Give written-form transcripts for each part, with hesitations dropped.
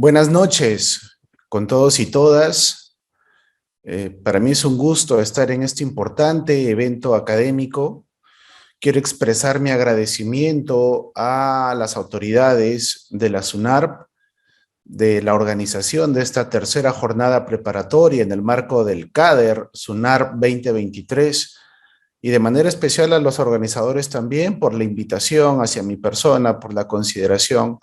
Buenas noches con todos y todas. Para mí es un gusto estar en este importante evento académico. Quiero expresar mi agradecimiento a las autoridades de la SUNARP, de la organización de esta tercera jornada preparatoria en el marco del CADER SUNARP 2023 y de manera especial a los organizadores también por la invitación hacia mi persona, por la consideración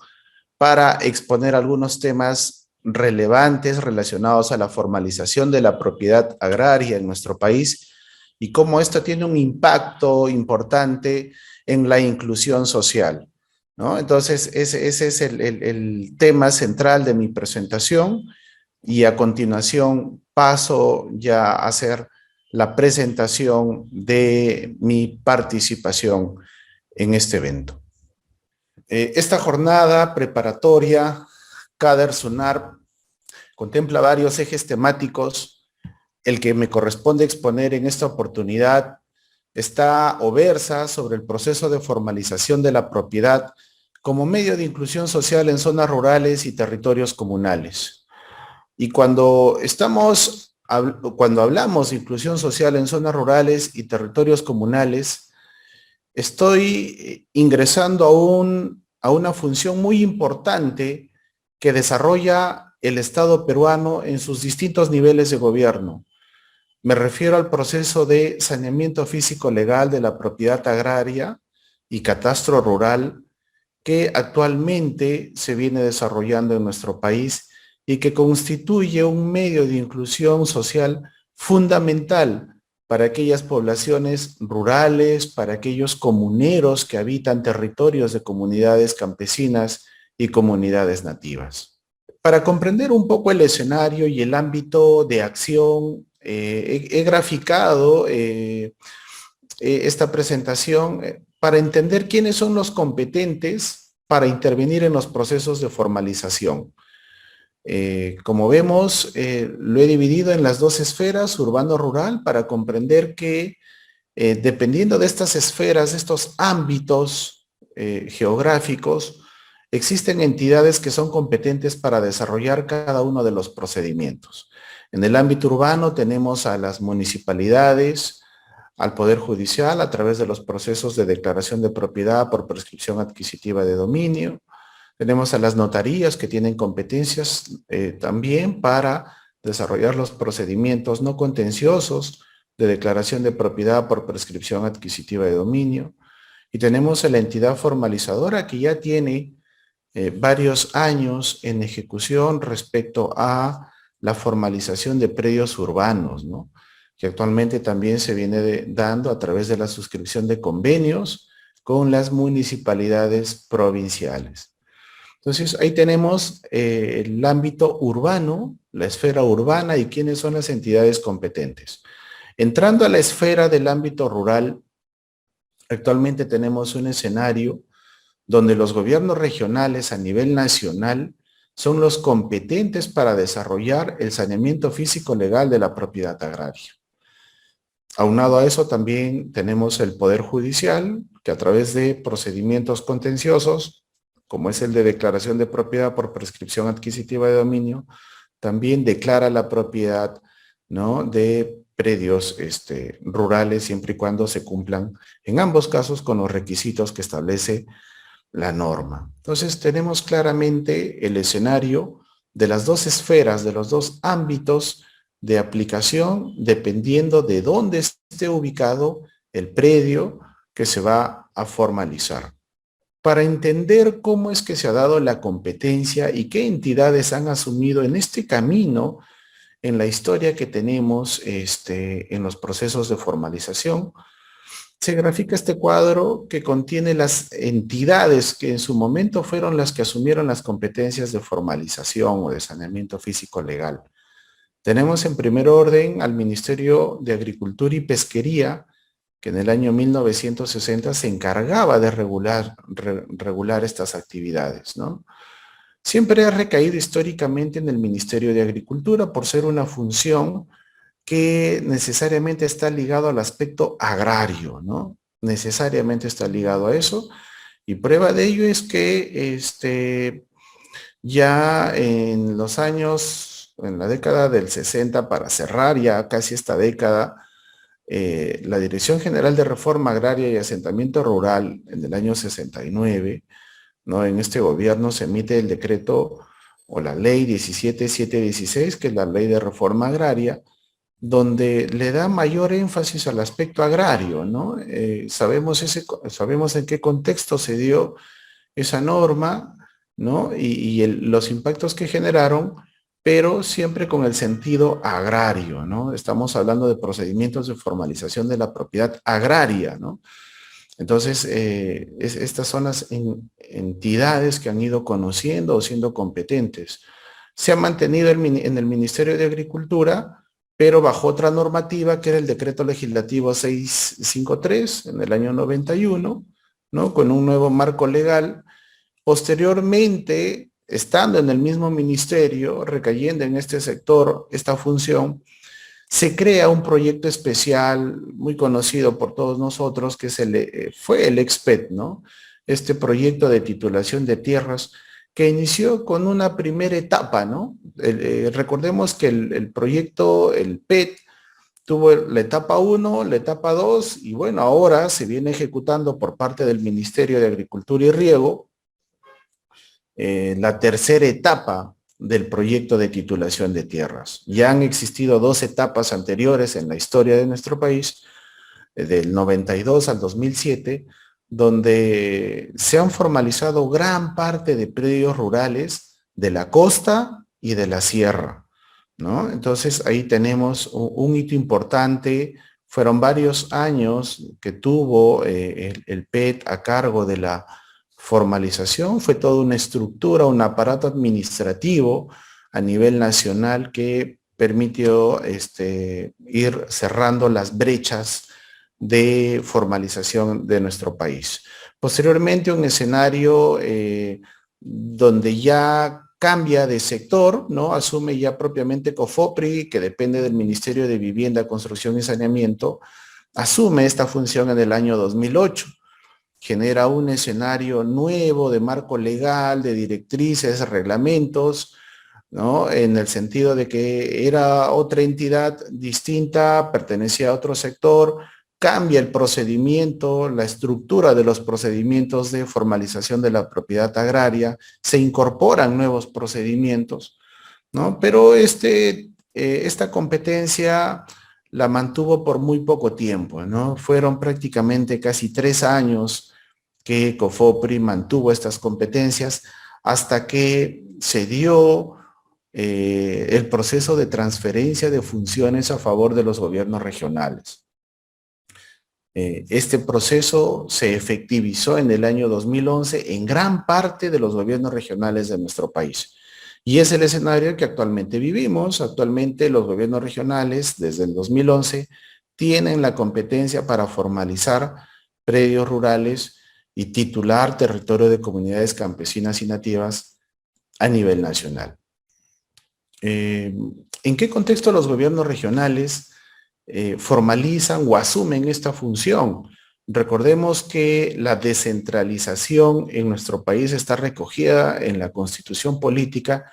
para exponer algunos temas relevantes relacionados a la formalización de la propiedad agraria en nuestro país y cómo esto tiene un impacto importante en la inclusión social, ¿no? Entonces, ese es el tema central de mi presentación y a continuación paso ya a hacer la presentación de mi participación en este evento. Esta jornada preparatoria, CADER SUNARP, contempla varios ejes temáticos. El que me corresponde exponer en esta oportunidad está o versa sobre el proceso de formalización de la propiedad como medio de inclusión social en zonas rurales y territorios comunales. Y cuando hablamos de inclusión social en zonas rurales y territorios comunales, estoy ingresando a una función muy importante que desarrolla el Estado peruano en sus distintos niveles de gobierno. Me refiero al proceso de saneamiento físico legal de la propiedad agraria y catastro rural que actualmente se viene desarrollando en nuestro país y que constituye un medio de inclusión social fundamental para aquellas poblaciones rurales, para aquellos comuneros que habitan territorios de comunidades campesinas y comunidades nativas. Para comprender un poco el escenario y el ámbito de acción, he graficado esta presentación para entender quiénes son los competentes para intervenir en los procesos de formalización. Como vemos, lo he dividido en las dos esferas, urbano-rural, para comprender que dependiendo de estas esferas, de estos ámbitos geográficos, existen entidades que son competentes para desarrollar cada uno de los procedimientos. En el ámbito urbano tenemos a las municipalidades, al Poder Judicial a través de los procesos de declaración de propiedad por prescripción adquisitiva de dominio. Tenemos a las notarías que tienen competencias también para desarrollar los procedimientos no contenciosos de declaración de propiedad por prescripción adquisitiva de dominio. Y tenemos a la entidad formalizadora que ya tiene varios años en ejecución respecto a la formalización de predios urbanos, ¿no? Que actualmente también se viene dando a través de la suscripción de convenios con las municipalidades provinciales. Entonces, ahí tenemos el ámbito urbano, la esfera urbana y quiénes son las entidades competentes. Entrando a la esfera del ámbito rural, actualmente tenemos un escenario donde los gobiernos regionales a nivel nacional son los competentes para desarrollar el saneamiento físico legal de la propiedad agraria. Aunado a eso, también tenemos el Poder Judicial, que a través de procedimientos contenciosos, como es el de declaración de propiedad por prescripción adquisitiva de dominio, también declara la propiedad, ¿no?, de predios rurales siempre y cuando se cumplan, en ambos casos, con los requisitos que establece la norma. Entonces, tenemos claramente el escenario de las dos esferas, de los dos ámbitos de aplicación, dependiendo de dónde esté ubicado el predio que se va a formalizar. Para entender cómo es que se ha dado la competencia y qué entidades han asumido en este camino, en la historia que tenemos en los procesos de formalización, se grafica este cuadro que contiene las entidades que en su momento fueron las que asumieron las competencias de formalización o de saneamiento físico legal. Tenemos en primer orden al Ministerio de Agricultura y Pesquería, que en el año 1960 se encargaba de regular estas actividades, ¿no? Siempre ha recaído históricamente en el Ministerio de Agricultura por ser una función que necesariamente está ligado al aspecto agrario, ¿no? Necesariamente está ligado a eso. Y prueba de ello es que ya en los años, en la década del 60, para cerrar ya casi esta década, la Dirección General de Reforma Agraria y Asentamiento Rural, en el año 69, ¿no? En este gobierno se emite el decreto o la ley 17716, que es la ley de reforma agraria, donde le da mayor énfasis al aspecto agrario, ¿no? Sabemos en qué contexto se dio esa norma, ¿no? Los impactos que generaron, pero siempre con el sentido agrario, ¿no? Estamos hablando de procedimientos de formalización de la propiedad agraria, ¿no? Entonces, estas son las entidades que han ido conociendo o siendo competentes. Se ha mantenido en el Ministerio de Agricultura, pero bajo otra normativa que era el Decreto Legislativo 653 en el año 91, ¿no? Con un nuevo marco legal. Posteriormente, estando en el mismo ministerio, recayendo en este sector, esta función, se crea un proyecto especial muy conocido por todos nosotros, que fue el EXPET, ¿no? Este proyecto de titulación de tierras que inició con una primera etapa, ¿no? Recordemos que el proyecto, el PET, tuvo la etapa 1, la etapa 2, y bueno, ahora se viene ejecutando por parte del Ministerio de Agricultura y Riego la tercera etapa del proyecto de titulación de tierras. Ya han existido dos etapas anteriores en la historia de nuestro país, del 92 al 2007, donde se han formalizado gran parte de predios rurales de la costa y de la sierra, ¿no? Entonces ahí tenemos un hito importante. Fueron varios años que tuvo el PET a cargo de la formalización. Fue toda una estructura, un aparato administrativo a nivel nacional que permitió ir cerrando las brechas de formalización de nuestro país. Posteriormente, un escenario donde ya cambia de sector, ¿no? Asume ya propiamente COFOPRI, que depende del Ministerio de Vivienda, Construcción y Saneamiento, asume esta función en el año 2008. Genera un escenario nuevo de marco legal, de directrices, reglamentos, ¿no? En el sentido de que era otra entidad distinta, pertenecía a otro sector, cambia el procedimiento, la estructura de los procedimientos de formalización de la propiedad agraria, se incorporan nuevos procedimientos, ¿no? Pero esta competencia la mantuvo por muy poco tiempo, ¿no? Fueron prácticamente casi 3 años que COFOPRI mantuvo estas competencias hasta que se dio el proceso de transferencia de funciones a favor de los gobiernos regionales. Este proceso se efectivizó en el año 2011 en gran parte de los gobiernos regionales de nuestro país. Y es el escenario que actualmente vivimos. Actualmente los gobiernos regionales, desde el 2011, tienen la competencia para formalizar predios rurales y titular territorio de comunidades campesinas y nativas a nivel nacional. ¿En qué contexto los gobiernos regionales formalizan o asumen esta función? Recordemos que la descentralización en nuestro país está recogida en la Constitución Política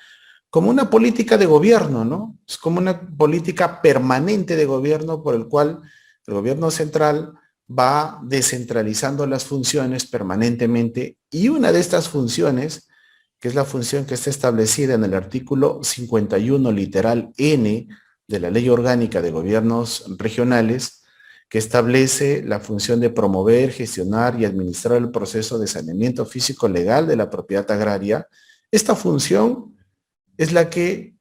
como una política de gobierno, ¿no? Es como una política permanente de gobierno por el cual el gobierno central va descentralizando las funciones permanentemente, y una de estas funciones, que es la función que está establecida en el artículo 51 literal N de la Ley Orgánica de Gobiernos Regionales, que establece la función de promover, gestionar y administrar el proceso de saneamiento físico legal de la propiedad agraria. Esta función es la que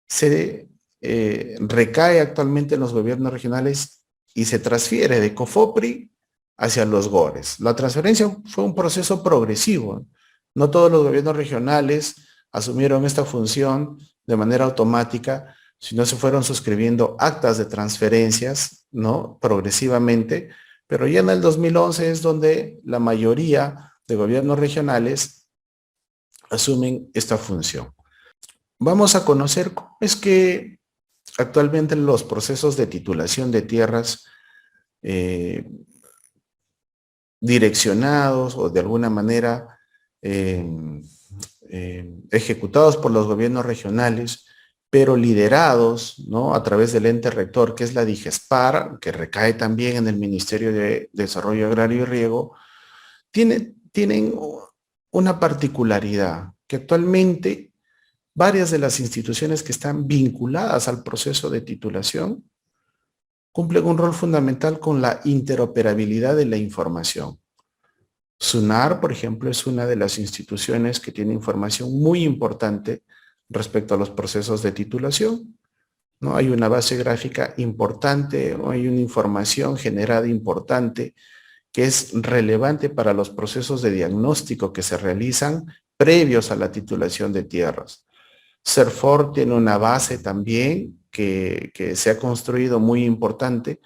se recae actualmente en los gobiernos regionales y se transfiere de COFOPRI hacia los GORES. La transferencia fue un proceso progresivo. No todos los gobiernos regionales asumieron esta función de manera automática, sino se fueron suscribiendo actas de transferencias, ¿no? Progresivamente, pero ya en el 2011 es donde la mayoría de gobiernos regionales asumen esta función. Vamos a conocer cómo es que actualmente los procesos de titulación de tierras direccionados o de alguna manera ejecutados por los gobiernos regionales, pero liderados, ¿no?, a través del ente rector, que es la DIGESPAR, que recae también en el Ministerio de Desarrollo Agrario y Riego, tienen una particularidad, que actualmente varias de las instituciones que están vinculadas al proceso de titulación cumplen un rol fundamental con la interoperabilidad de la información. SUNAR, por ejemplo, es una de las instituciones que tiene información muy importante respecto a los procesos de titulación, ¿no? Hay una base gráfica importante, ¿no? Hay una información generada importante que es relevante para los procesos de diagnóstico que se realizan previos a la titulación de tierras. CERFOR tiene una base también que se ha construido muy importante,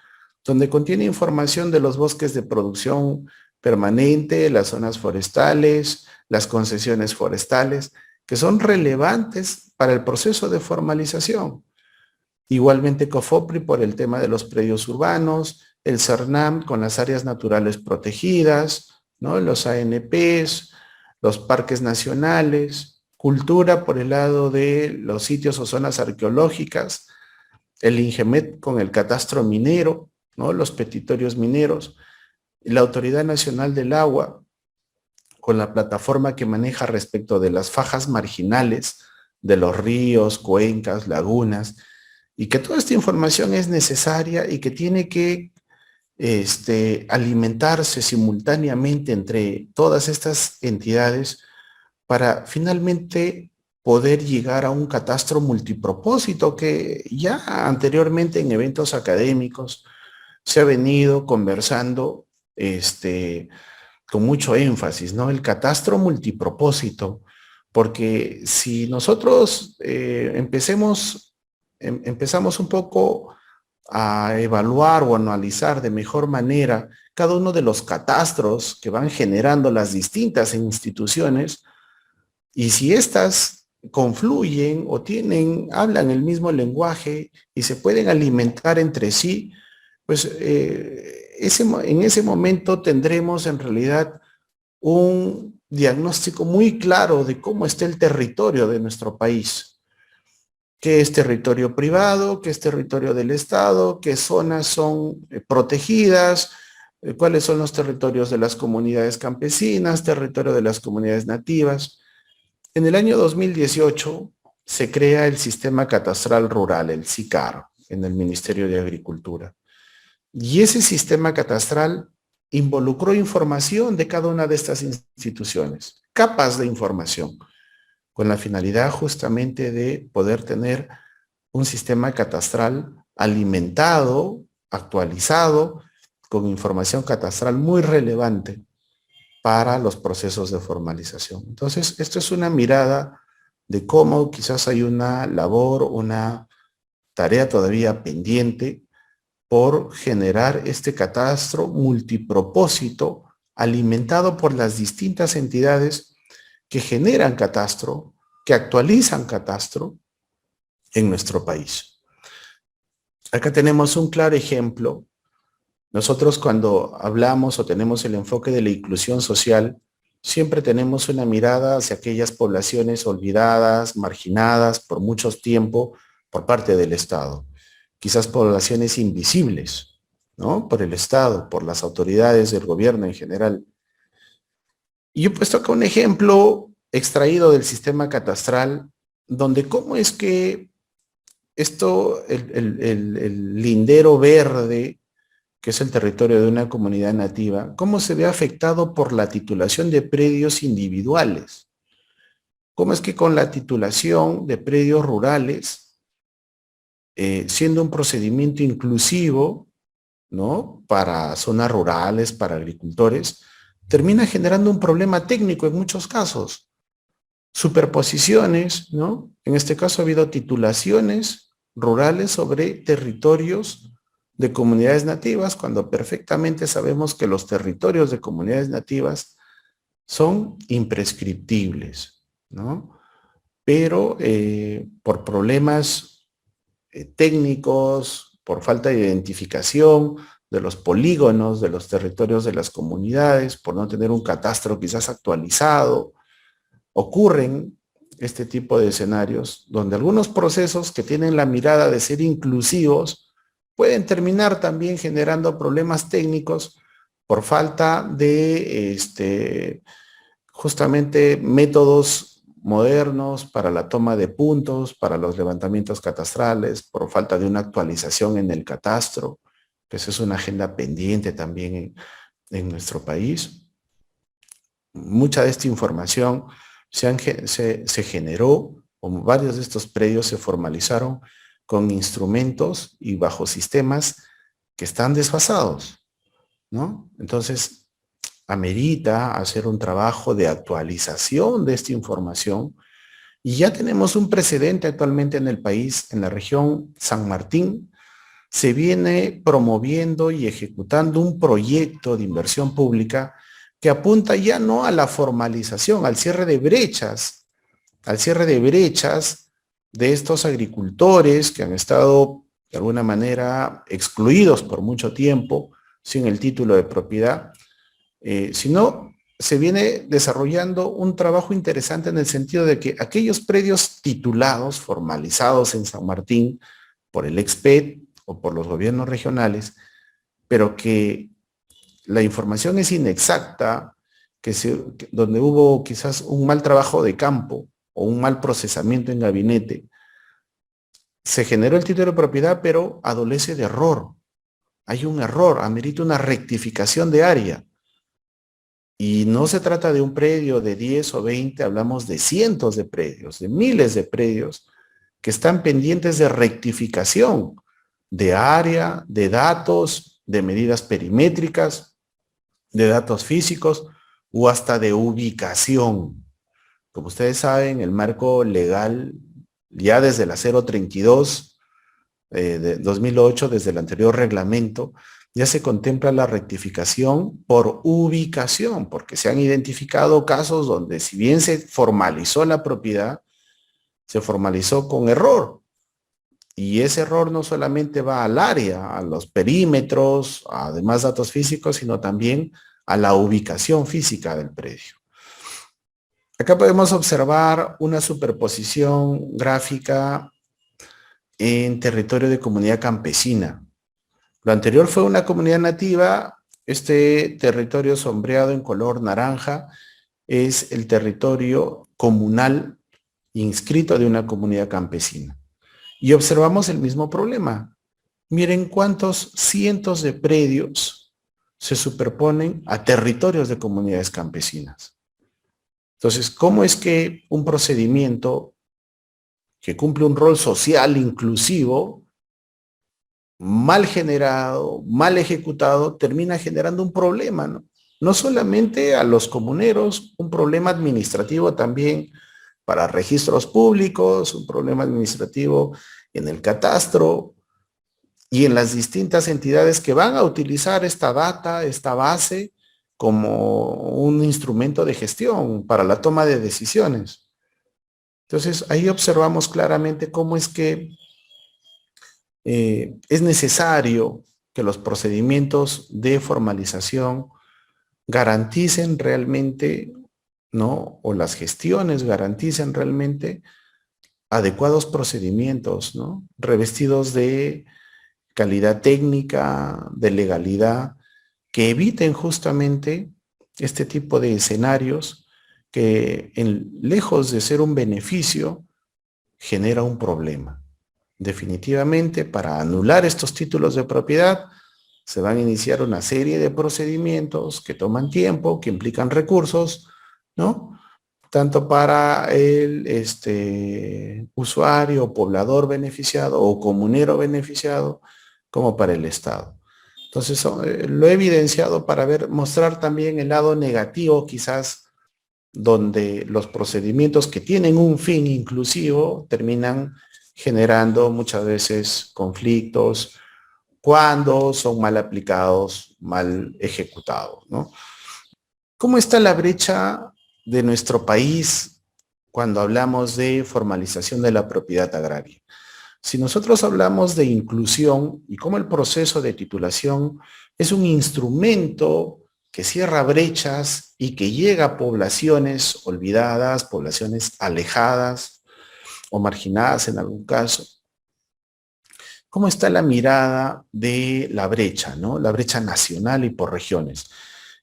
donde contiene información de los bosques de producción permanente, las zonas forestales, las concesiones forestales, que son relevantes para el proceso de formalización. Igualmente COFOPRI por el tema de los predios urbanos, el CERNAM con las áreas naturales protegidas, ¿no?, los ANPs, los parques nacionales, Cultura por el lado de los sitios o zonas arqueológicas, el INGEMET con el catastro minero, ¿no?, los petitorios mineros, la Autoridad Nacional del Agua con la plataforma que maneja respecto de las fajas marginales de los ríos, cuencas, lagunas, y que toda esta información es necesaria y que tiene que alimentarse simultáneamente entre todas estas entidades para finalmente poder llegar a un catastro multipropósito que ya anteriormente en eventos académicos se ha venido conversando con mucho énfasis, ¿no? El catastro multipropósito, porque si nosotros empezamos un poco a evaluar o analizar de mejor manera cada uno de los catastros que van generando las distintas instituciones, y si éstas confluyen o hablan el mismo lenguaje y se pueden alimentar entre sí, pues en ese momento tendremos en realidad un diagnóstico muy claro de cómo está el territorio de nuestro país. Qué es territorio privado, qué es territorio del Estado, qué zonas son protegidas, cuáles son los territorios de las comunidades campesinas, territorio de las comunidades nativas. En el año 2018 se crea el Sistema Catastral Rural, el SICAR, en el Ministerio de Agricultura. Y ese sistema catastral involucró información de cada una de estas instituciones, capas de información, con la finalidad justamente de poder tener un sistema catastral alimentado, actualizado, con información catastral muy relevante para los procesos de formalización. Entonces, esto es una mirada de cómo quizás hay una labor, una tarea todavía pendiente por generar este catastro multipropósito alimentado por las distintas entidades que generan catastro, que actualizan catastro en nuestro país. Acá tenemos un claro ejemplo. Nosotros cuando hablamos o tenemos el enfoque de la inclusión social, siempre tenemos una mirada hacia aquellas poblaciones olvidadas, marginadas por mucho tiempo por parte del Estado. Quizás poblaciones invisibles, ¿no?, por el Estado, por las autoridades del gobierno en general. Y yo he puesto acá un ejemplo extraído del sistema catastral, donde cómo es que el lindero verde, que es el territorio de una comunidad nativa, cómo se ve afectado por la titulación de predios individuales. Cómo es que con la titulación de predios rurales, siendo un procedimiento inclusivo, ¿no?, para zonas rurales, para agricultores, termina generando un problema técnico en muchos casos. Superposiciones, ¿no? En este caso ha habido titulaciones rurales sobre territorios de comunidades nativas, cuando perfectamente sabemos que los territorios de comunidades nativas son imprescriptibles, ¿no? Pero por problemas técnicos, por falta de identificación de los polígonos, de los territorios de las comunidades, por no tener un catastro quizás actualizado, ocurren este tipo de escenarios donde algunos procesos que tienen la mirada de ser inclusivos pueden terminar también generando problemas técnicos por falta de justamente métodos modernos para la toma de puntos, para los levantamientos catastrales, por falta de una actualización en el catastro, que esa es una agenda pendiente también en nuestro país. Mucha de esta información se generó, o varios de estos predios se formalizaron con instrumentos y bajo sistemas que están desfasados, ¿no? Entonces, amerita hacer un trabajo de actualización de esta información y ya tenemos un precedente actualmente en el país, en la región San Martín. Se viene promoviendo y ejecutando un proyecto de inversión pública que apunta ya no a la formalización, al cierre de brechas, de estos agricultores que han estado de alguna manera excluidos por mucho tiempo sin el título de propiedad, sino se viene desarrollando un trabajo interesante en el sentido de que aquellos predios titulados, formalizados en San Martín por el Exped o por los gobiernos regionales, pero que la información es inexacta, donde hubo quizás un mal trabajo de campo o un mal procesamiento en gabinete, se generó el título de propiedad, pero adolece de error. Hay un error, amerita una rectificación de área. Y no se trata de un predio de 10 o 20, hablamos de cientos de predios, de miles de predios que están pendientes de rectificación de área, de datos, de medidas perimétricas, de datos físicos o hasta de ubicación. Como ustedes saben, el marco legal ya desde la 032 de 2008, desde el anterior reglamento, ya se contempla la rectificación por ubicación, porque se han identificado casos donde si bien se formalizó la propiedad, se formalizó con error. Y ese error no solamente va al área, a los perímetros, a demás datos físicos, sino también a la ubicación física del predio. Acá podemos observar una superposición gráfica en territorio de comunidad campesina. Lo anterior fue una comunidad nativa. Este territorio sombreado en color naranja es el territorio comunal inscrito de una comunidad campesina. Y observamos el mismo problema. Miren cuántos cientos de predios se superponen a territorios de comunidades campesinas. Entonces, ¿cómo es que un procedimiento que cumple un rol social inclusivo, mal generado, mal ejecutado, termina generando un problema, ¿no? No solamente a los comuneros, un problema administrativo también para registros públicos, un problema administrativo en el catastro y en las distintas entidades que van a utilizar esta data, esta base, como un instrumento de gestión para la toma de decisiones. Entonces, ahí observamos claramente cómo es que es necesario que los procedimientos de formalización garanticen realmente, ¿no? O las gestiones garanticen realmente adecuados procedimientos, ¿no? Revestidos de calidad técnica, de legalidad, que eviten justamente este tipo de escenarios que lejos de ser un beneficio, genera un problema. Definitivamente, para anular estos títulos de propiedad, se van a iniciar una serie de procedimientos que toman tiempo, que implican recursos, ¿no? Tanto para el usuario, poblador beneficiado o comunero beneficiado, como para el Estado. Entonces, lo he evidenciado para mostrar también el lado negativo, quizás, donde los procedimientos que tienen un fin inclusivo terminan generando muchas veces conflictos cuando son mal aplicados, mal ejecutados, ¿no? ¿Cómo está la brecha de nuestro país cuando hablamos de formalización de la propiedad agraria? Si nosotros hablamos de inclusión y cómo el proceso de titulación es un instrumento que cierra brechas y que llega a poblaciones olvidadas, poblaciones alejadas o marginadas en algún caso. ¿Cómo está la mirada de la brecha, ¿no? La brecha nacional y por regiones?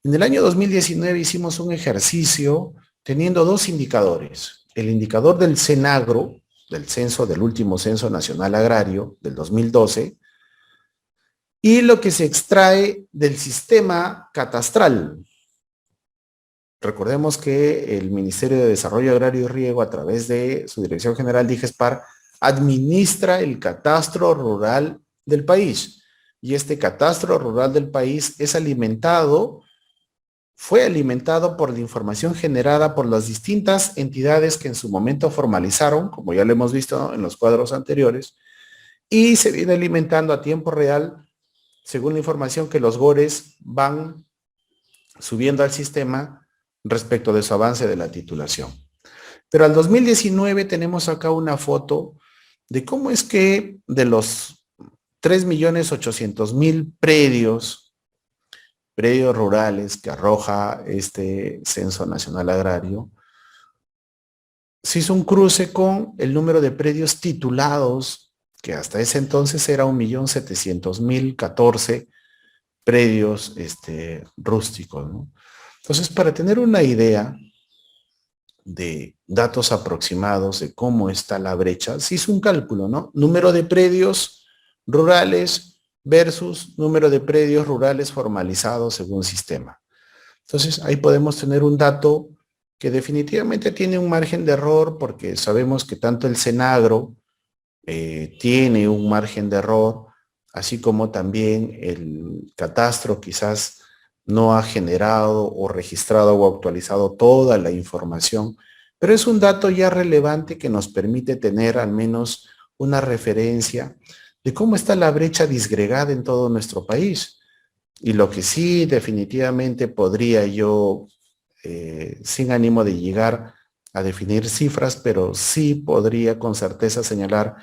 En el año 2019 hicimos un ejercicio teniendo dos indicadores. El indicador del CENAGRO, del último Censo Nacional Agrario del 2012, y lo que se extrae del sistema catastral. Recordemos que el Ministerio de Desarrollo Agrario y Riego, a través de su Dirección General DIGESPAR, administra el catastro rural del país. Y este catastro rural del país fue alimentado por la información generada por las distintas entidades que en su momento formalizaron, como ya lo hemos visto en los cuadros anteriores, y se viene alimentando a tiempo real según la información que los GORES van subiendo al sistema respecto de su avance de la titulación. Pero al 2019 tenemos acá una foto de cómo es que de los 3.800.000 predios rurales que arroja este Censo Nacional Agrario, se hizo un cruce con el número de predios titulados, que hasta ese entonces era 1.700.014 predios rústicos, ¿no? Entonces, para tener una idea de datos aproximados de cómo está la brecha, se hizo un cálculo, ¿no? Número de predios rurales versus número de predios rurales formalizados según sistema. Entonces, ahí podemos tener un dato que definitivamente tiene un margen de error porque sabemos que tanto el CENAGRO tiene un margen de error, así como también el catastro quizás no ha generado o registrado o actualizado toda la información, pero es un dato ya relevante que nos permite tener al menos una referencia de cómo está la brecha disgregada en todo nuestro país. Y lo que sí definitivamente podría yo, sin ánimo de llegar a definir cifras, pero sí podría con certeza señalar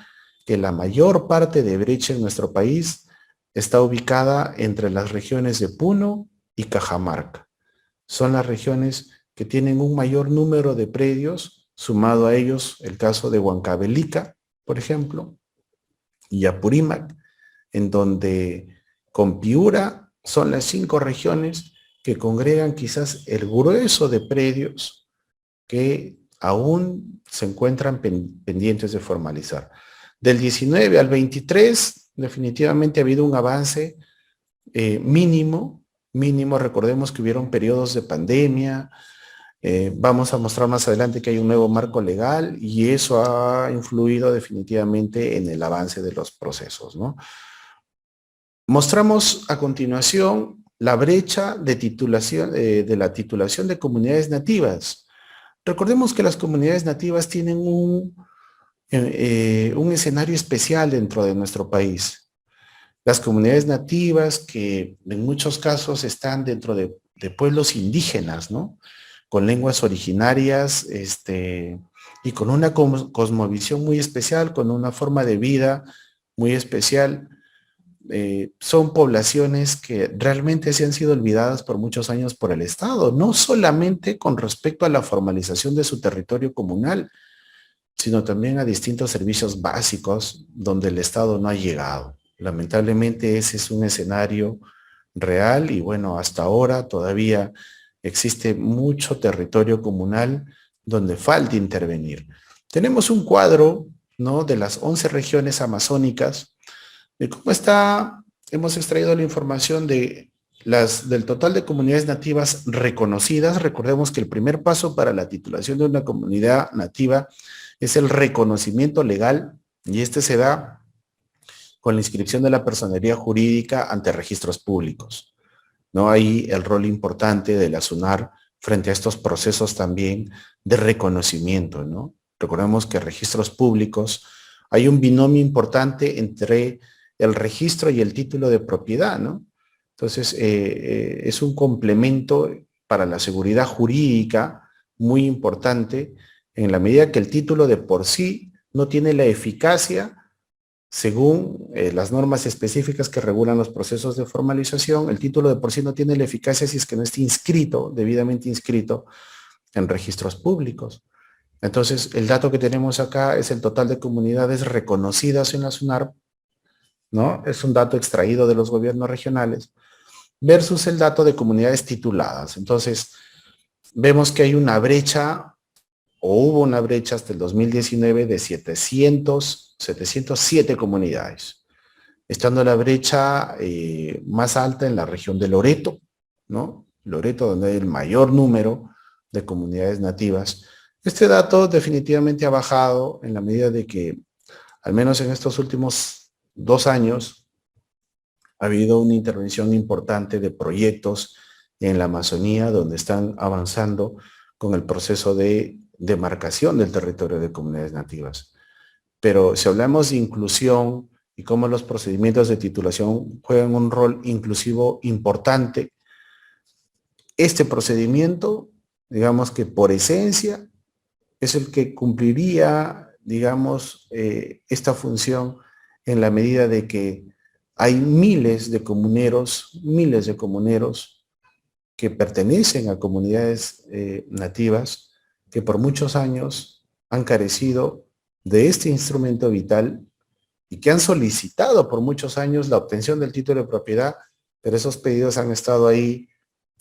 que la mayor parte de brecha en nuestro país está ubicada entre las regiones de Puno y Cajamarca. Son las regiones que tienen un mayor número de predios, sumado a ellos el caso de Huancavelica, por ejemplo, y Apurímac, en donde con Piura son las 5 regiones que congregan quizás el grueso de predios que aún se encuentran pendientes de formalizar. Del 19 al 23 definitivamente ha habido un avance mínimo, recordemos que hubieron periodos de pandemia, vamos a mostrar más adelante que hay un nuevo marco legal y eso ha influido definitivamente en el avance de los procesos, ¿no? Mostramos a continuación la brecha de titulación, de la titulación de comunidades nativas. Recordemos que las comunidades nativas tienen un escenario especial dentro de nuestro país. Las comunidades nativas que en muchos casos están dentro de pueblos indígenas, ¿no? Con lenguas originarias y con una cosmovisión muy especial, con una forma de vida muy especial. Son poblaciones que realmente se han sido olvidadas por muchos años por el Estado, no solamente con respecto a la formalización de su territorio comunal, sino también a distintos servicios básicos donde el Estado no ha llegado. Lamentablemente ese es un escenario real y bueno, hasta ahora todavía existe mucho territorio comunal donde falta intervenir. Tenemos un cuadro, ¿no?, de las 11 regiones amazónicas, de cómo está, hemos extraído la información del total de comunidades nativas reconocidas. Recordemos que el primer paso para la titulación de una comunidad nativa es el reconocimiento legal y este se da con la inscripción de la personería jurídica ante registros públicos. ¿No? Hay el rol importante de la SUNAR frente a estos procesos también de reconocimiento, ¿no? Recordemos que registros públicos, hay un binomio importante entre el registro y el título de propiedad, ¿no? Entonces, es un complemento para la seguridad jurídica muy importante en la medida que el título de por sí no tiene la eficacia según las normas específicas que regulan los procesos de formalización, el título de por sí no tiene la eficacia si es que no está inscrito, debidamente inscrito en registros públicos. Entonces, el dato que tenemos acá es el total de comunidades reconocidas en la SUNARP, ¿no? Es un dato extraído de los gobiernos regionales, versus el dato de comunidades tituladas. Entonces, vemos que hay una brecha, o hubo una brecha hasta el 2019 de 707 comunidades, estando la brecha más alta en la región de Loreto, ¿no? Loreto, donde hay el mayor número de comunidades nativas. Este dato definitivamente ha bajado en la medida de que, al menos en estos últimos 2 años, ha habido una intervención importante de proyectos en la Amazonía, donde están avanzando con el proceso de demarcación del territorio de comunidades nativas. Pero si hablamos de inclusión y cómo los procedimientos de titulación juegan un rol inclusivo importante, este procedimiento, digamos que por esencia, es el que cumpliría, digamos, esta función en la medida de que hay miles de comuneros que pertenecen a comunidades nativas que por muchos años han carecido de este instrumento vital y que han solicitado por muchos años la obtención del título de propiedad, pero esos pedidos han estado ahí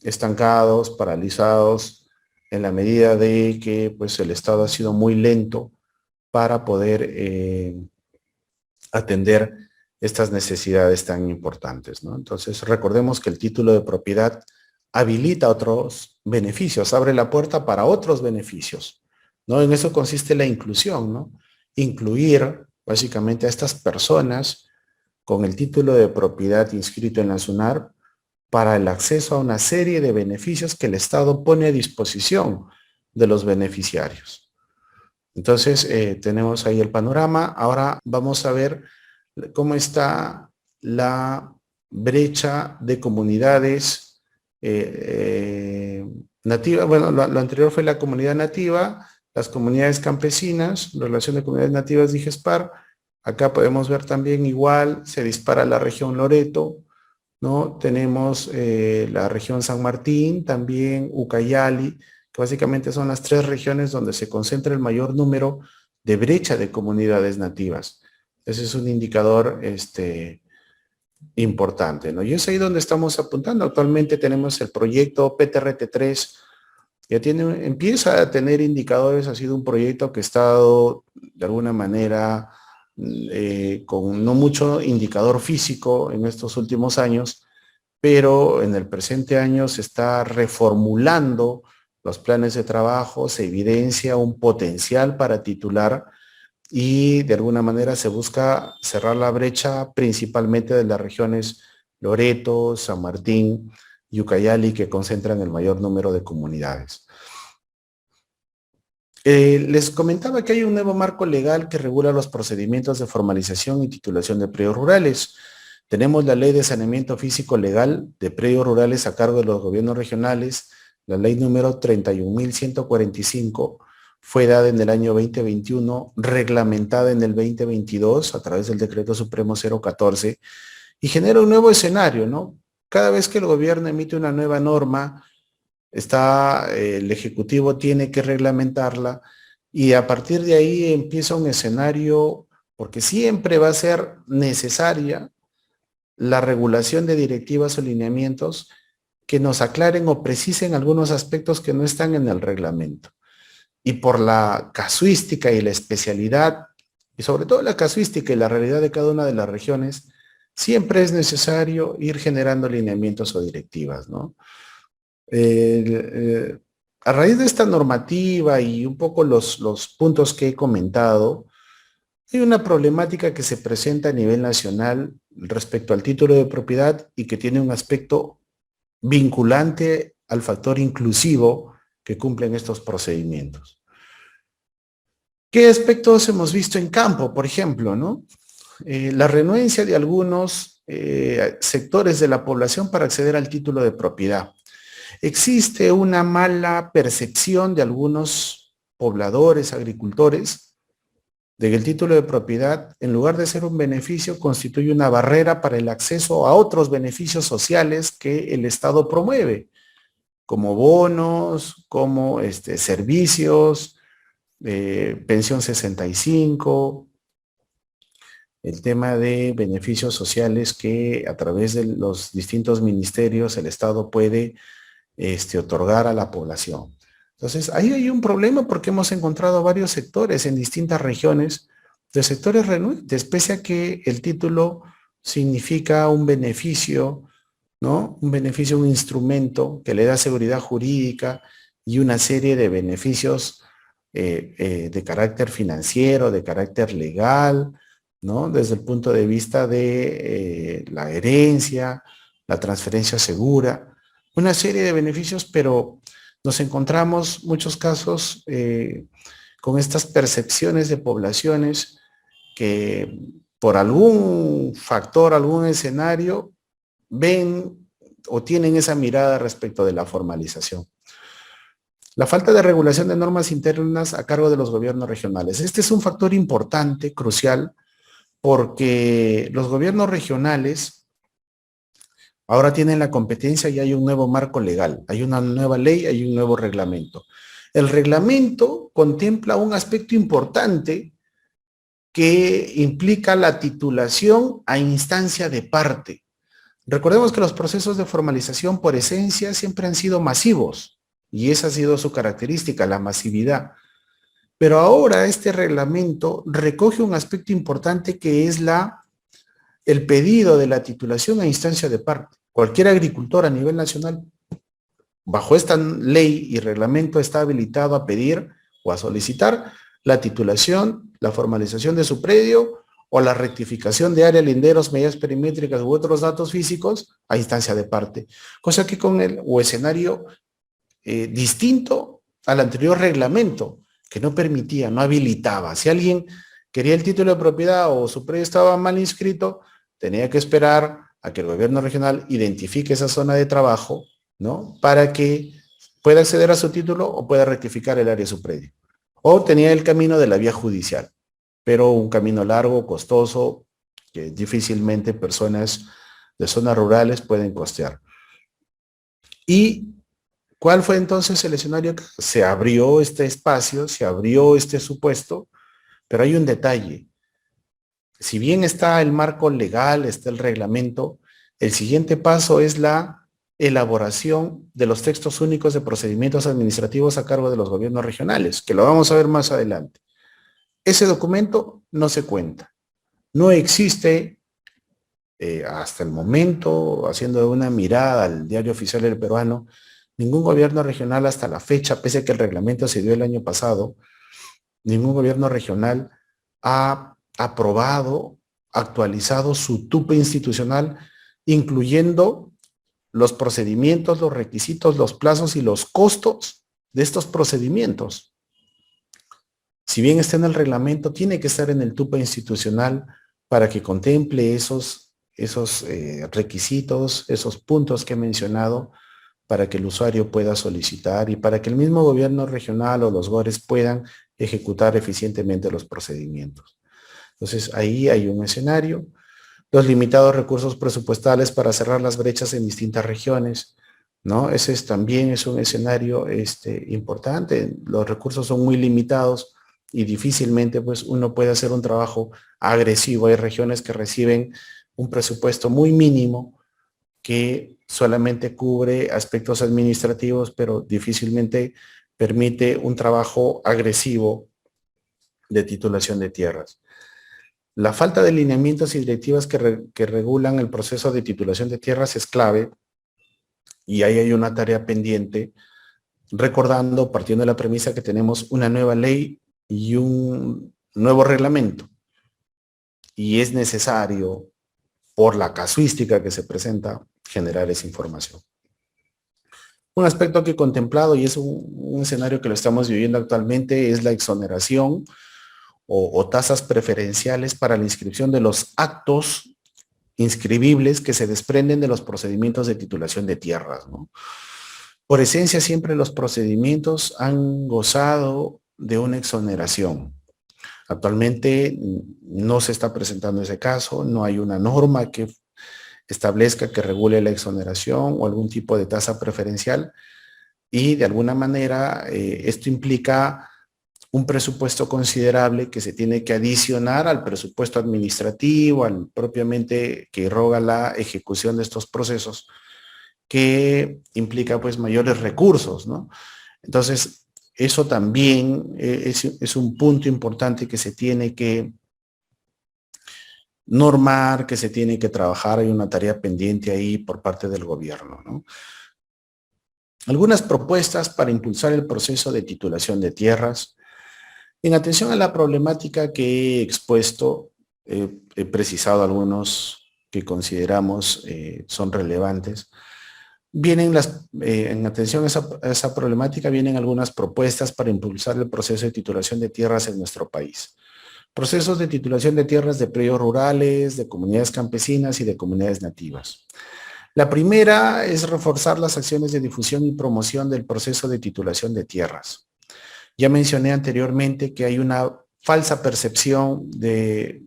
estancados, paralizados, en la medida de que pues, el Estado ha sido muy lento para poder atender estas necesidades tan importantes, ¿no? Entonces, recordemos que el título de propiedad habilita otros beneficios, abre la puerta para otros beneficios, ¿no? En eso consiste la inclusión, ¿no? Incluir básicamente a estas personas con el título de propiedad inscrito en la SUNARP para el acceso a una serie de beneficios que el Estado pone a disposición de los beneficiarios. Entonces, tenemos ahí el panorama. Ahora vamos a ver cómo está la brecha de comunidades nativas. Bueno, lo anterior fue la comunidad nativa, las comunidades campesinas, relación de comunidades nativas de IGESPAR. Acá podemos ver también igual, se dispara la región Loreto, ¿no? Tenemos la región San Martín, también Ucayali, que básicamente son las 3 regiones donde se concentra el mayor número de brecha de comunidades nativas. Ese es un indicador importante, ¿no? Y es ahí donde estamos apuntando. Actualmente tenemos el proyecto PTRT3, ya empieza a tener indicadores. Ha sido un proyecto que ha estado de alguna manera con no mucho indicador físico en estos últimos años, pero en el presente año se está reformulando los planes de trabajo, se evidencia un potencial para titular y de alguna manera se busca cerrar la brecha principalmente de las regiones Loreto, San Martín y Ucayali, que concentran el mayor número de comunidades. Les comentaba que hay un nuevo marco legal que regula los procedimientos de formalización y titulación de predios rurales. Tenemos la Ley de Saneamiento Físico Legal de Predios Rurales a cargo de los gobiernos regionales, la ley número 31.145, fue dada en el año 2021, reglamentada en el 2022 a través del Decreto Supremo 014, y genera un nuevo escenario, ¿no? Cada vez que el gobierno emite una nueva norma, el Ejecutivo tiene que reglamentarla y a partir de ahí empieza un escenario, porque siempre va a ser necesaria la regulación de directivas o lineamientos que nos aclaren o precisen algunos aspectos que no están en el reglamento. Y por la casuística y la especialidad, y sobre todo la casuística y la realidad de cada una de las regiones, siempre es necesario ir generando lineamientos o directivas, ¿no? A raíz de esta normativa y un poco los puntos que he comentado, hay una problemática que se presenta a nivel nacional respecto al título de propiedad y que tiene un aspecto vinculante al factor inclusivo que cumplen estos procedimientos. ¿Qué aspectos hemos visto en campo, por ejemplo, ¿no? La renuencia de algunos sectores de la población para acceder al título de propiedad. Existe una mala percepción de algunos pobladores, agricultores, de que el título de propiedad, en lugar de ser un beneficio, constituye una barrera para el acceso a otros beneficios sociales que el Estado promueve, como bonos, como servicios, pensión 65, el tema de beneficios sociales que a través de los distintos ministerios el Estado puede otorgar a la población. Entonces, ahí hay un problema porque hemos encontrado varios sectores en distintas regiones, de sectores renuentes, pese a que el título significa un beneficio, ¿no? Un beneficio, un instrumento que le da seguridad jurídica y una serie de beneficios de carácter financiero, de carácter legal, ¿no? Desde el punto de vista de la herencia, la transferencia segura, una serie de beneficios, pero nos encontramos muchos casos con estas percepciones de poblaciones que por algún factor, algún escenario, ven o tienen esa mirada respecto de la formalización. La falta de regulación de normas internas a cargo de los gobiernos regionales. Este es un factor importante, crucial, porque los gobiernos regionales ahora tienen la competencia y hay un nuevo marco legal, hay una nueva ley, hay un nuevo reglamento. El reglamento contempla un aspecto importante que implica la titulación a instancia de parte. Recordemos que los procesos de formalización por esencia siempre han sido masivos y esa ha sido su característica, la masividad. Pero ahora este reglamento recoge un aspecto importante que es el pedido de la titulación a instancia de parte. Cualquier agricultor a nivel nacional, bajo esta ley y reglamento, está habilitado a pedir o a solicitar la titulación, la formalización de su predio o la rectificación de área, linderos, medidas perimétricas u otros datos físicos a instancia de parte. Cosa que con el escenario distinto al anterior reglamento, que no permitía, no habilitaba. Si alguien quería el título de propiedad o su predio estaba mal inscrito, tenía que esperar a que el gobierno regional identifique esa zona de trabajo, ¿no? Para que pueda acceder a su título o pueda rectificar el área de su predio. O tenía el camino de la vía judicial, pero un camino largo, costoso, que difícilmente personas de zonas rurales pueden costear. ¿Y cuál fue entonces el escenario? Se abrió este espacio, se abrió este supuesto, pero hay un detalle. Si bien está el marco legal, está el reglamento, el siguiente paso es la elaboración de los textos únicos de procedimientos administrativos a cargo de los gobiernos regionales, que lo vamos a ver más adelante. Ese documento no se cuenta. No existe hasta el momento, haciendo una mirada al diario oficial del peruano, ningún gobierno regional hasta la fecha, pese a que el reglamento se dio el año pasado, ningún gobierno regional ha aprobado, actualizado su tupe institucional, incluyendo los procedimientos, los requisitos, los plazos y los costos de estos procedimientos. Si bien está en el reglamento, tiene que estar en el tupe institucional para que contemple esos requisitos, esos puntos que he mencionado, para que el usuario pueda solicitar y para que el mismo gobierno regional o los GORES puedan ejecutar eficientemente los procedimientos. Entonces, ahí hay un escenario. Los limitados recursos presupuestales para cerrar las brechas en distintas regiones, ¿no? También es un escenario importante. Los recursos son muy limitados y difícilmente pues, uno puede hacer un trabajo agresivo. Hay regiones que reciben un presupuesto muy mínimo que solamente cubre aspectos administrativos, pero difícilmente permite un trabajo agresivo de titulación de tierras. La falta de lineamientos y directivas que regulan el proceso de titulación de tierras es clave y ahí hay una tarea pendiente, recordando, partiendo de la premisa que tenemos una nueva ley y un nuevo reglamento y es necesario, por la casuística que se presenta, generar esa información. Un aspecto que he contemplado y es un escenario que lo estamos viviendo actualmente es la exoneración o tasas preferenciales para la inscripción de los actos inscribibles que se desprenden de los procedimientos de titulación de tierras, ¿no? Por esencia, siempre los procedimientos han gozado de una exoneración. Actualmente no se está presentando ese caso, no hay una norma que establezca que regule la exoneración o algún tipo de tasa preferencial y de alguna manera esto implica un presupuesto considerable que se tiene que adicionar al presupuesto administrativo, al propiamente que roga la ejecución de estos procesos, que implica pues mayores recursos, ¿no? Entonces, eso también es un punto importante que se tiene que normar, que se tiene que trabajar, hay una tarea pendiente ahí por parte del gobierno, ¿no? Algunas propuestas para impulsar el proceso de titulación de tierras. En atención a la problemática que he expuesto, he precisado algunos que consideramos son relevantes. En atención a esa problemática, vienen algunas propuestas para impulsar el proceso de titulación de tierras en nuestro país. Procesos de titulación de tierras de predios rurales, de comunidades campesinas y de comunidades nativas. La primera es reforzar las acciones de difusión y promoción del proceso de titulación de tierras. Ya mencioné anteriormente que hay una falsa percepción de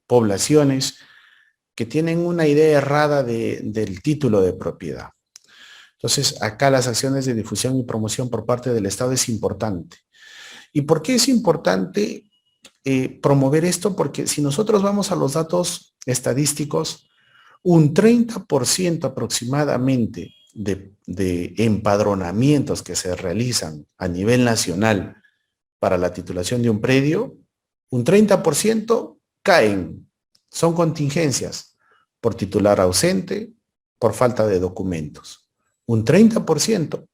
poblaciones que tienen una idea errada del título de propiedad. Entonces, acá las acciones de difusión y promoción por parte del Estado es importante. ¿Y por qué es importante promover esto? Porque si nosotros vamos a los datos estadísticos, un 30% aproximadamente de empadronamientos que se realizan a nivel nacional para la titulación de un predio, un 30% caen, son contingencias por titular ausente, por falta de documentos. Un 30%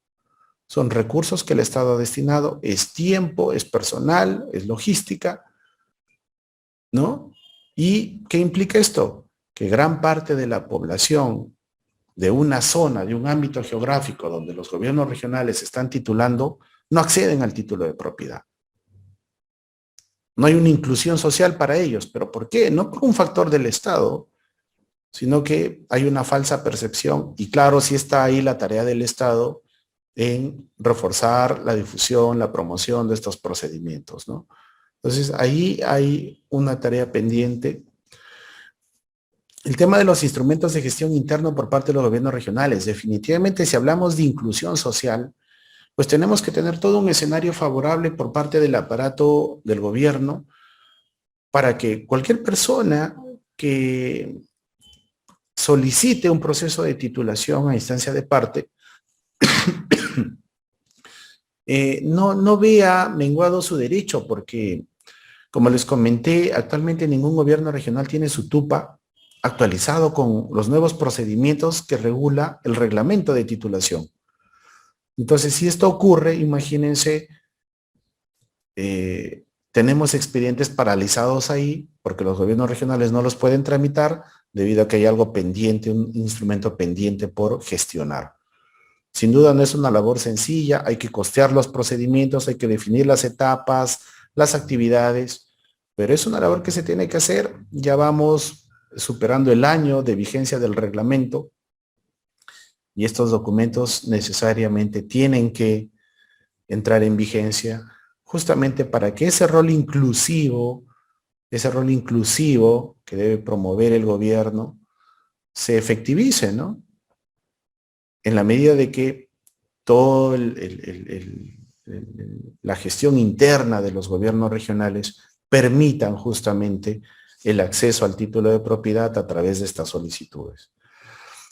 son recursos que el Estado ha destinado, es tiempo, es personal, es logística, ¿no? ¿Y qué implica esto? Que gran parte de la población de una zona, de un ámbito geográfico donde los gobiernos regionales están titulando, no acceden al título de propiedad. No hay una inclusión social para ellos. ¿Pero por qué? No por un factor del Estado, sino que hay una falsa percepción. Y claro, sí está ahí la tarea del Estado en reforzar la difusión, la promoción de estos procedimientos, ¿no? Entonces, ahí hay una tarea pendiente. El tema de los instrumentos de gestión interno por parte de los gobiernos regionales. Definitivamente, si hablamos de inclusión social, pues tenemos que tener todo un escenario favorable por parte del aparato del gobierno para que cualquier persona que solicite un proceso de titulación a instancia de parte no vea menguado su derecho, porque, como les comenté, actualmente ningún gobierno regional tiene su TUPA actualizado con los nuevos procedimientos que regula el reglamento de titulación. Entonces, si esto ocurre, imagínense, tenemos expedientes paralizados ahí porque los gobiernos regionales no los pueden tramitar debido a que hay algo pendiente, un instrumento pendiente por gestionar. Sin duda no es una labor sencilla, hay que costear los procedimientos, hay que definir las etapas, las actividades, pero es una labor que se tiene que hacer. Ya vamos superando el año de vigencia del reglamento y estos documentos necesariamente tienen que entrar en vigencia justamente para que ese rol inclusivo que debe promover el gobierno se efectivice, ¿no? En la medida de que toda la gestión interna de los gobiernos regionales permitan justamente el acceso al título de propiedad a través de estas solicitudes.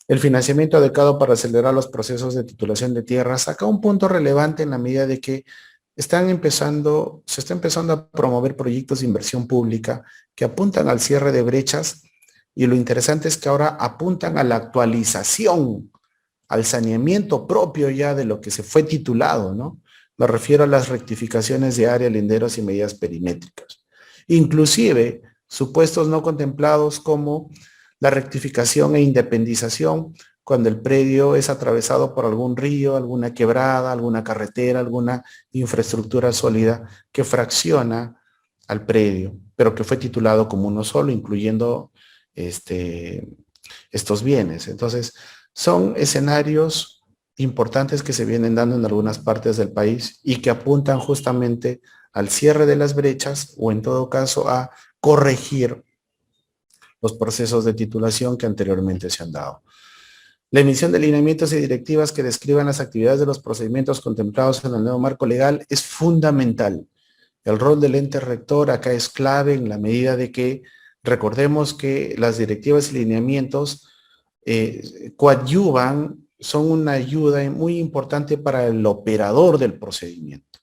El financiamiento adecuado para acelerar los procesos de titulación de tierras. Acá un punto relevante en la medida de que se está empezando a promover proyectos de inversión pública que apuntan al cierre de brechas, y lo interesante es que ahora apuntan a la actualización, al saneamiento propio ya de lo que se fue titulado, ¿no? Me refiero a las rectificaciones de área, linderos y medidas perimétricas. Inclusive, supuestos no contemplados como la rectificación e independización cuando el predio es atravesado por algún río, alguna quebrada, alguna carretera, alguna infraestructura sólida que fracciona al predio, pero que fue titulado como uno solo, incluyendo estos bienes. Entonces, son escenarios importantes que se vienen dando en algunas partes del país y que apuntan justamente al cierre de las brechas o en todo caso a corregir los procesos de titulación que anteriormente se han dado. La emisión de lineamientos y directivas que describan las actividades de los procedimientos contemplados en el nuevo marco legal es fundamental. El rol del ente rector acá es clave en la medida de que recordemos que las directivas y lineamientos coadyuvan, son una ayuda muy importante para el operador del procedimiento.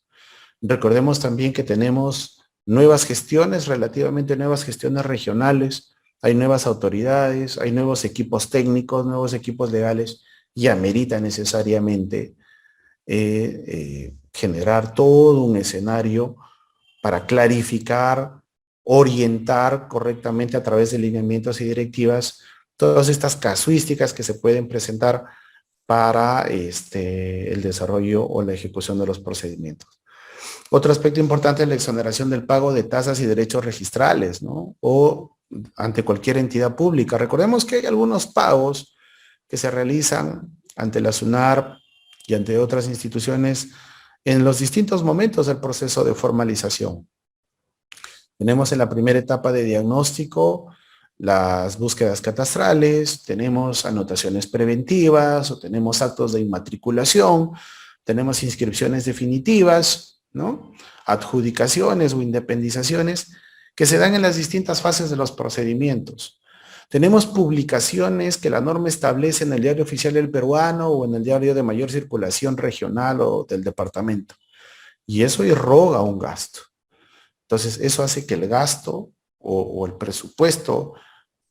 Recordemos también que tenemos nuevas gestiones, relativamente nuevas gestiones regionales, hay nuevas autoridades, hay nuevos equipos técnicos, nuevos equipos legales, y amerita necesariamente generar todo un escenario para clarificar, orientar correctamente a través de lineamientos y directivas todas estas casuísticas que se pueden presentar para el desarrollo o la ejecución de los procedimientos. Otro aspecto importante es la exoneración del pago de tasas y derechos registrales, ¿no? O ante cualquier entidad pública. Recordemos que hay algunos pagos que se realizan ante la SUNAR y ante otras instituciones en los distintos momentos del proceso de formalización. Tenemos en la primera etapa de diagnóstico las búsquedas catastrales, tenemos anotaciones preventivas o tenemos actos de inmatriculación, tenemos inscripciones definitivas, ¿no? Adjudicaciones o independizaciones que se dan en las distintas fases de los procedimientos. Tenemos publicaciones que la norma establece en el Diario Oficial del Peruano o en el diario de mayor circulación regional o del departamento. Y eso irroga un gasto. Entonces, eso hace que el gasto o el presupuesto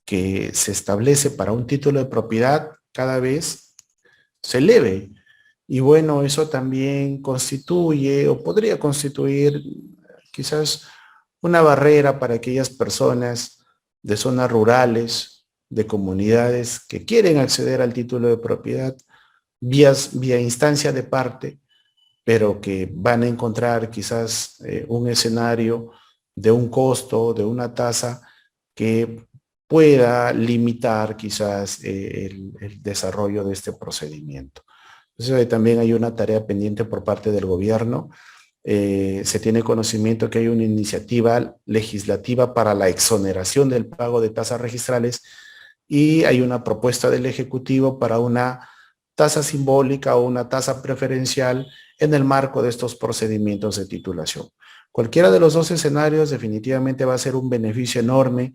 que se establece para un título de propiedad cada vez se eleve. Y bueno, eso también constituye o podría constituir quizás una barrera para aquellas personas de zonas rurales, de comunidades que quieren acceder al título de propiedad vía instancia de parte, pero que van a encontrar quizás un escenario de un costo, de una tasa que pueda limitar quizás el desarrollo de este procedimiento. Entonces también hay una tarea pendiente por parte del gobierno. Se tiene conocimiento que hay una iniciativa legislativa para la exoneración del pago de tasas registrales y hay una propuesta del Ejecutivo para una tasa simbólica o una tasa preferencial en el marco de estos procedimientos de titulación. Cualquiera de los dos escenarios definitivamente va a ser un beneficio enorme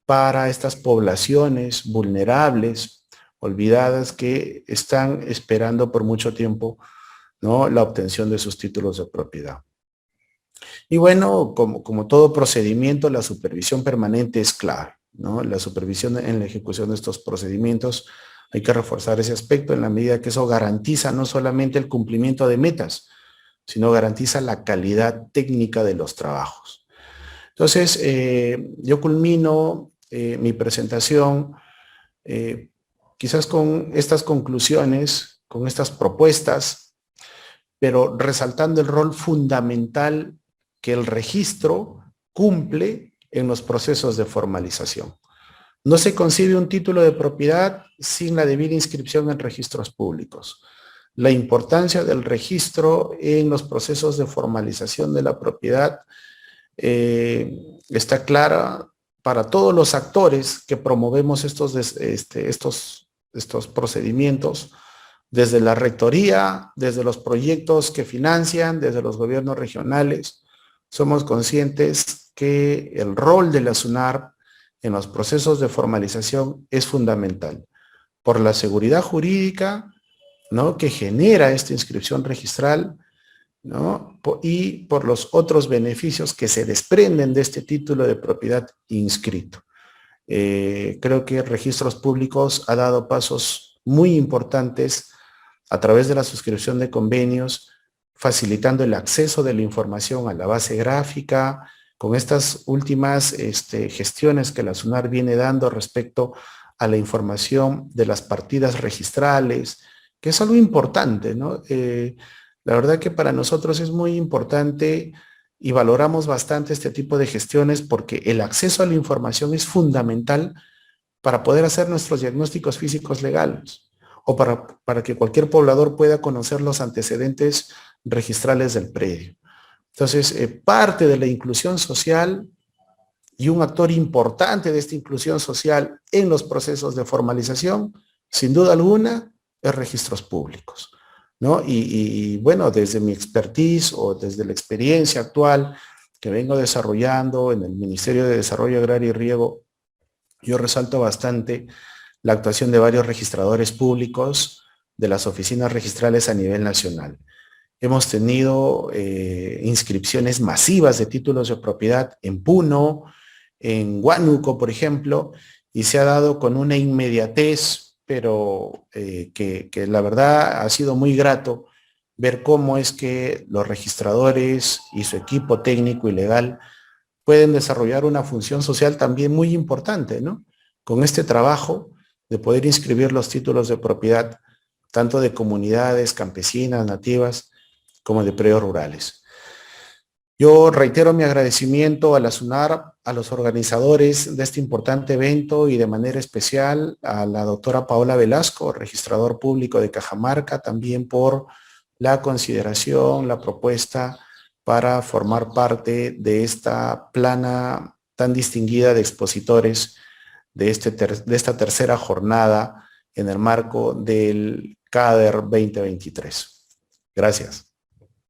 para estas poblaciones vulnerables, olvidadas, que están esperando por mucho tiempo, ¿no?, la obtención de sus títulos de propiedad. Y bueno, como todo procedimiento, la supervisión permanente es clave, ¿no? La supervisión en la ejecución de estos procedimientos, hay que reforzar ese aspecto en la medida que eso garantiza no solamente el cumplimiento de metas, sino garantiza la calidad técnica de los trabajos. Entonces, yo culmino mi presentación quizás con estas conclusiones, con estas propuestas, pero resaltando el rol fundamental que el registro cumple en los procesos de formalización. No se concibe un título de propiedad sin la debida inscripción en registros públicos. La importancia del registro en los procesos de formalización de la propiedad está clara para todos los actores que promovemos estos procedimientos, desde la rectoría, desde los proyectos que financian, desde los gobiernos regionales. Somos conscientes que el rol de la SUNAR en los procesos de formalización es fundamental por la seguridad jurídica, ¿no?, que genera esta inscripción registral, ¿no?, y por los otros beneficios que se desprenden de este título de propiedad inscrito. Creo que Registros Públicos ha dado pasos muy importantes a través de la suscripción de convenios, facilitando el acceso de la información a la base gráfica, con estas últimas gestiones que la SUNAR viene dando respecto a la información de las partidas registrales, que es algo importante, ¿no? La verdad que para nosotros es muy importante y valoramos bastante este tipo de gestiones porque el acceso a la información es fundamental para poder hacer nuestros diagnósticos físicos legales. o para que cualquier poblador pueda conocer los antecedentes registrales del predio. Entonces, parte de la inclusión social y un actor importante de esta inclusión social en los procesos de formalización, sin duda alguna, es registros públicos, ¿no? Bueno, desde mi expertise o desde la experiencia actual que vengo desarrollando en el Ministerio de Desarrollo Agrario y Riego, yo resalto bastante la actuación de varios registradores públicos de las oficinas registrales a nivel nacional. Hemos tenido inscripciones masivas de títulos de propiedad en Puno, en Huánuco, por ejemplo, y se ha dado con una inmediatez, pero que la verdad ha sido muy grato ver cómo es que los registradores y su equipo técnico y legal pueden desarrollar una función social también muy importante, ¿no? Con este trabajo de poder inscribir los títulos de propiedad, tanto de comunidades campesinas, nativas, como de predios rurales. Yo reitero mi agradecimiento a la SUNAR, a los organizadores de este importante evento y de manera especial a la doctora Paola Velasco, registrador público de Cajamarca, también por la consideración, la propuesta para formar parte de esta plana tan distinguida de expositores de esta tercera jornada en el marco del CADER 2023. Gracias.